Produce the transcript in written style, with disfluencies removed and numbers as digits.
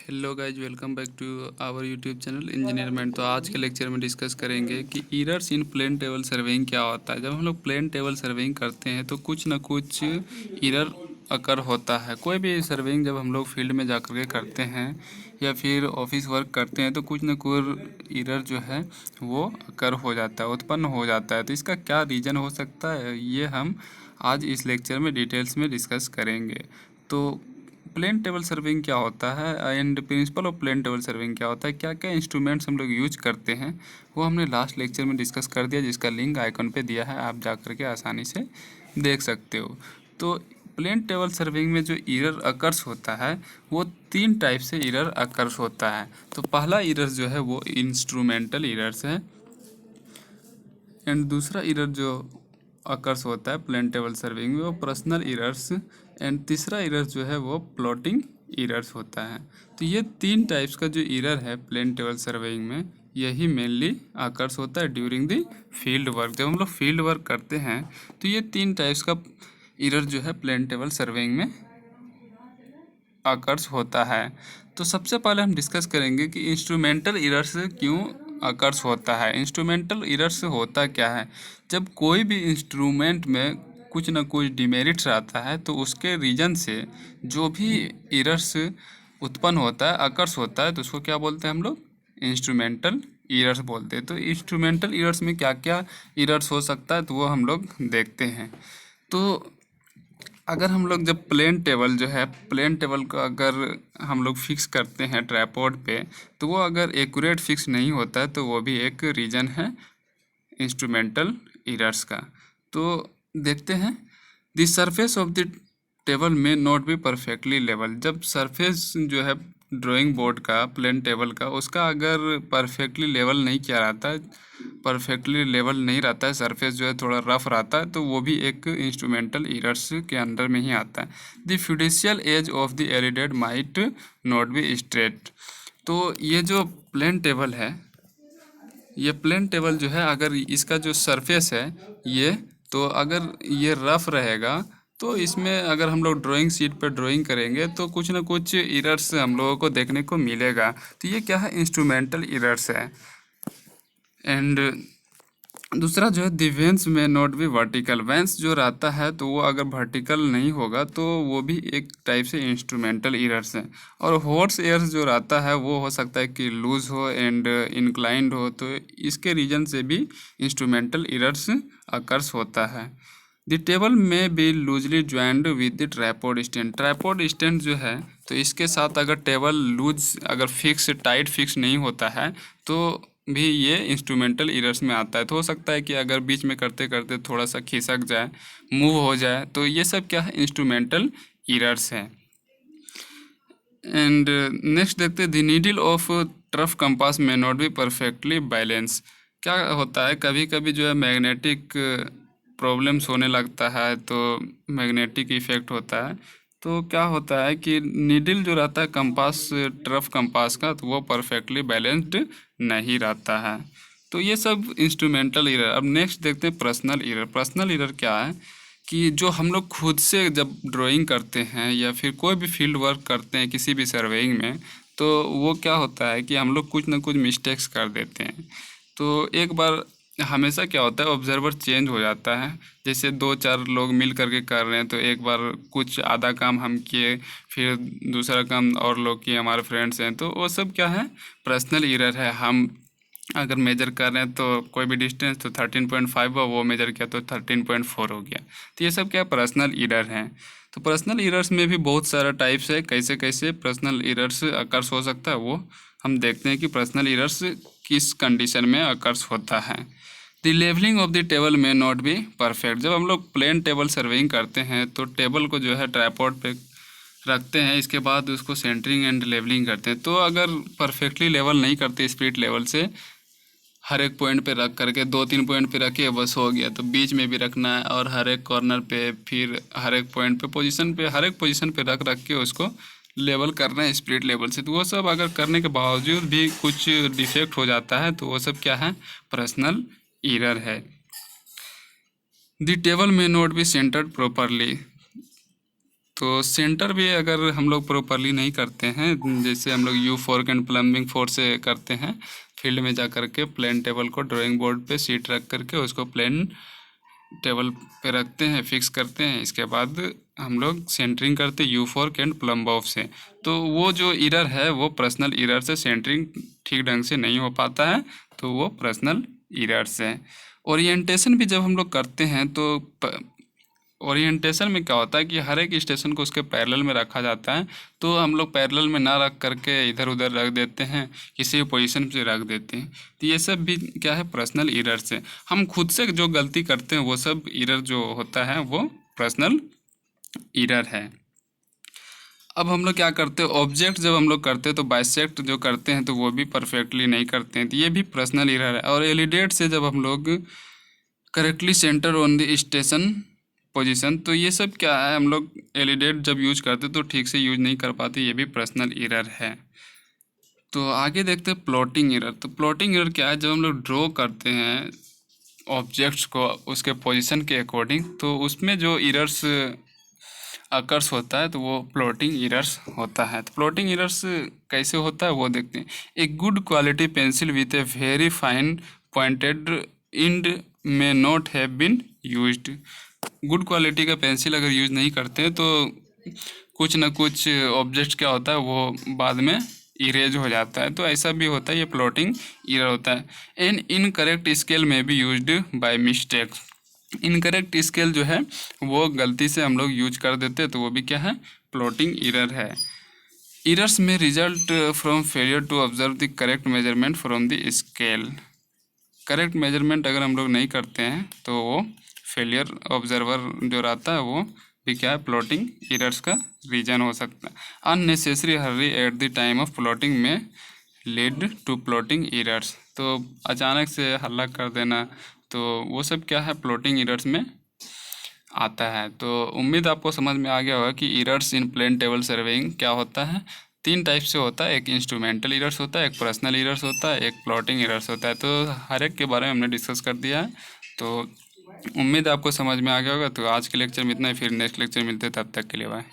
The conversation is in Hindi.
Hello guys, welcome back to our YouTube channel Engineerment. तो आज के लेक्चर में डिस्कस करेंगे कि errors in plane table surveying क्या होता है। जब हम लोग प्लेन टेबल सर्वेइंग करते हैं तो कुछ ना कुछ एरर अकर होता है। कोई भी सर्वेइंग जब हम लोग फील्ड में जा कर के करते हैं या फिर ऑफिस वर्क करते हैं तो कुछ ना कुछ एरर जो है वो अकर हो जाता है, उत्पन्न हो जाता है। तो इसका क्या रीज़न हो सकता है, ये हम आज इस लेक्चर में डिटेल्स में डिस्कस करेंगे। तो प्लेन टेबल सर्विंग क्या होता है and principle of plane table serving क्या होता है, क्या क्या इंस्ट्रूमेंट्स हम लोग यूज करते हैं, वो हमने लास्ट लेक्चर में डिस्कस कर दिया, जिसका लिंक आइकन पे दिया है, आप जा कर के आसानी से देख सकते हो। तो प्लेन टेबल सर्विंग में जो एरर अकर्स होता है वो तीन टाइप से एरर अकर्स होता है। तो पहला एरर जो है वो इंस्ट्रूमेंटल एरर्स है एंड दूसरा एरर जो अकर्स होता है प्लेन टेबल सर्विंग में वो पर्सनल एरर्स एंड तीसरा एरर जो है वो प्लॉटिंग एरर्स होता है। तो ये तीन टाइप्स का जो एरर है प्लेन टेबल सर्वेइंग में, यही मेनली अकर्स होता है ड्यूरिंग द फील्ड वर्क। जब हम लोग फील्ड वर्क करते हैं तो ये तीन टाइप्स का एरर जो है प्लेन टेबल सर्वेइंग में अकर्स होता है। तो सबसे पहले हम डिस्कस करेंगे कि इंस्ट्रूमेंटल एरर्स क्यों अकर्स होता है। इंस्ट्रूमेंटल एरर्स होता क्या है, जब कोई भी इंस्ट्रूमेंट में कुछ ना कुछ डिमेरिट्स आता है तो उसके रीजन से जो भी एरर्स उत्पन्न होता है, अकर्स होता है, तो उसको क्या बोलते हैं हम लोग, इंस्ट्रूमेंटल एरर्स बोलते हैं। तो इंस्ट्रूमेंटल एरर्स में क्या क्या एरर्स हो सकता है तो वो हम लोग देखते हैं। तो अगर हम लोग जब प्लेन टेबल जो है, प्लेन टेबल को अगर हम लोग फिक्स करते हैं ट्राइपॉड पे, तो वो अगर एक्यूरेट फिक्स नहीं होता है तो वो भी एक रीज़न है इंस्ट्रूमेंटल एरर्स का। तो देखते हैं, the surface of the table may not be perfectly level. जब सरफेस जो है ड्राइंग बोर्ड का, प्लेन टेबल का, उसका अगर परफेक्टली लेवल नहीं किया रहता है, परफेक्टली लेवल नहीं रहता है, सरफेस जो है थोड़ा रफ रहता है, तो वो भी एक इंस्ट्रूमेंटल एरर्स के अंडर में ही आता है। The fiducial edge of the alidade might not be straight. तो ये जो प्लेन टेबल है, ये प्लेन टेबल जो है, अगर इसका जो सरफेस है ये, तो अगर ये रफ रहेगा तो इसमें अगर हम लोग ड्राइंग शीट पर ड्राइंग करेंगे तो कुछ ना कुछ एरर्स हम लोगों को देखने को मिलेगा। तो ये क्या है, इंस्ट्रूमेंटल एरर्स है। एंड दूसरा जो है, द वेंस में नॉट बी वर्टिकल। वेंस जो रहता है तो वो अगर वर्टिकल नहीं होगा तो वो भी एक टाइप से इंस्ट्रूमेंटल एरर्स है। और हॉर्स एयर्स जो रहता है वो हो सकता है कि लूज हो एंड इंक्लाइंड हो, तो इसके रीजन से भी इंस्ट्रूमेंटल एरर्स अकर्स होता है। द टेबल में be loosely joined with the tripod stand. Tripod stand जो है तो इसके साथ अगर टेबल लूज, अगर फिक्स, टाइट फिक्स नहीं होता है तो भी ये इंस्ट्रूमेंटल एरर्स में आता है। तो हो सकता है कि अगर बीच में करते करते थोड़ा सा खिसक जाए, मूव हो जाए, तो ये सब क्या है, इंस्ट्रूमेंटल एरर्स है। एंड नेक्स्ट देखते हैं, the needle of turf compass में नॉट बी परफेक्टली बैलेंस। क्या होता है, कभी कभी जो है मैग्नेटिक प्रॉब्लम्स होने लगता है, तो मैग्नेटिक इफेक्ट होता है। तो क्या होता है कि नीडल जो रहता है कंपास, टर्फ कंपास का, तो वो परफेक्टली बैलेंस्ड नहीं रहता है। तो ये सब इंस्ट्रूमेंटल एरर। अब नेक्स्ट देखते हैं पर्सनल एरर। पर्सनल एरर क्या है कि जो हम लोग खुद से जब ड्राइंग करते हैं या फिर कोई भी फील्ड वर्क करते हैं किसी भी सर्वेइंग में, तो वो क्या होता है कि हम लोग कुछ ना कुछ मिस्टेक्स कर देते हैं। तो एक बार हमेशा क्या होता है, ऑब्जर्वर चेंज हो जाता है। जैसे दो चार लोग मिल करके कर रहे हैं तो एक बार कुछ आधा काम हम किए, फिर दूसरा काम और लोग किए, हमारे फ्रेंड्स हैं, तो वो सब क्या है, पर्सनल एरर है। हम अगर मेजर कर रहे हैं तो कोई भी डिस्टेंस, तो 13.5 हुआ, वो मेजर किया तो 13.4 हो गया। तो ये सब क्या पर्सनल एरर हैं। तो पर्सनल एरर्स में भी बहुत सारा टाइप्स है, कैसे कैसे पर्सनल एरर्स अकर्स हो सकता है वो हम देखते हैं कि पर्सनल एरर्स किस कंडीशन में अकर्स होता है। The levelling of the table may not be perfect. जब हम लोग प्लेन टेबल सर्वेइंग करते हैं तो टेबल को जो है ट्राइपॉड पे रखते हैं, इसके बाद उसको सेंटरिंग एंड लेवलिंग करते हैं। तो अगर परफेक्टली लेवल नहीं करते स्पिरिट लेवल से, हर एक पॉइंट पे रख करके, दो तीन पॉइंट पे रखे बस हो गया, तो बीच में भी रखना है और हर एक कॉर्नर पे, फिर हर एक पॉइंट पे, पोजीशन पे, हर एक पोजीशन पे रख रख के उसको लेवल करना है स्पिरिट लेवल से। तो वो सब अगर करने के बावजूद भी कुछ डिफेक्ट हो जाता है तो वो सब क्या है, पर्सनल एरर है। The table may not B centred properly. तो सेंटर भी अगर हम लोग प्रॉपरली नहीं करते हैं, जैसे हम लोग you fork and plumbing force से करते हैं, फील्ड में जा करके प्लेन टेबल को ड्राइंग बोर्ड पे सीट रख करके उसको प्लेन टेबल पे रखते हैं, फिक्स करते हैं। इसके बाद हम लोग सेंटरिंग करते हैं you fork and plumb of से। तो वो जो इरर है वो पर्सनल इरर से, सेंटरिंग ठीक ढंग से नहीं हो पाता है, तो वो पर्सनल इरर से। ओरिएंटेशन भी जब हम लोग करते हैं तो ओरिएंटेशन में क्या होता है कि हर एक स्टेशन को उसके पैरेलल में रखा जाता है, तो हम लोग पैरेलल में ना रख करके इधर उधर रख देते हैं, किसी पोजीशन से रख देते हैं। तो ये सब भी क्या है, पर्सनल इरर से। हम खुद से जो गलती करते हैं वो सब इरर जो होता है वो पर्सनल इरर है। अब हम लोग क्या करते हैं, ऑब्जेक्ट जब हम लोग करते हैं तो बाइसेक्ट जो करते हैं तो वो भी परफेक्टली नहीं करते हैं, तो ये भी पर्सनल इरर है। और एलिडेट से जब हम लोग correctly centre on the station position, तो ये सब क्या है, हम लोग एलिडेट जब यूज करते तो ठीक से यूज नहीं कर पाते, ये भी पर्सनल इरर है। तो आगे देखते हैं प्लॉटिंग इरर। तो प्लॉटिंग इरर क्या है, जब हम लोग ड्रॉ करते हैं ऑब्जेक्ट्स को उसके पोजीशन के अकॉर्डिंग, तो उसमें जो इरर्स अकर्स होता है तो वो प्लॉटिंग इरर्स होता है। तो प्लॉटिंग इरर्स कैसे होता है वो देखते हैं। एक good quality pencil with a very fine pointed end may not have been used. Good quality का पेंसिल अगर यूज़ नहीं करते हैं तो कुछ ना कुछ ऑब्जेक्ट क्या होता है वो बाद में इरेज हो जाता है, तो ऐसा भी होता है, ये प्लॉटिंग इरर होता है। एन इनकरेक्ट स्केल में भी used by mistake. Incorrect scale जो है वो गलती से हम लोग यूज कर देते हैं, तो वो भी क्या है, प्लॉटिंग इरर है। Errors may result from failure to observe the correct measurement from the scale. Correct measurement अगर हम लोग नहीं करते हैं तो वो फेलियर ऑब्जर्वर जो रहता है वो भी क्या है, प्लॉटिंग इरर्स का रीजन हो सकता है। Unnecessary hurry at the time of plotting may lead to plotting errors. तो अचानक से हल्ला कर देना, तो वो सब क्या है, प्लॉटिंग इरर्स में आता है। तो उम्मीद आपको समझ में आ गया होगा कि इरर्स इन प्लेन टेबल सर्वेइंग क्या होता है। 3 टाइप से होता है, एक इंस्ट्रूमेंटल इरर्स होता है, एक पर्सनल इरर्स होता है, एक प्लॉटिंग इरर्स होता है। तो हर एक के बारे में हमने डिस्कस कर दिया है। तो उम्मीद आपको समझ में आ गया होगा। तो आज के लेक्चर में इतना ही, फिर नेक्स्ट लेक्चर मिलते हैं, तब तक के लिए बाय।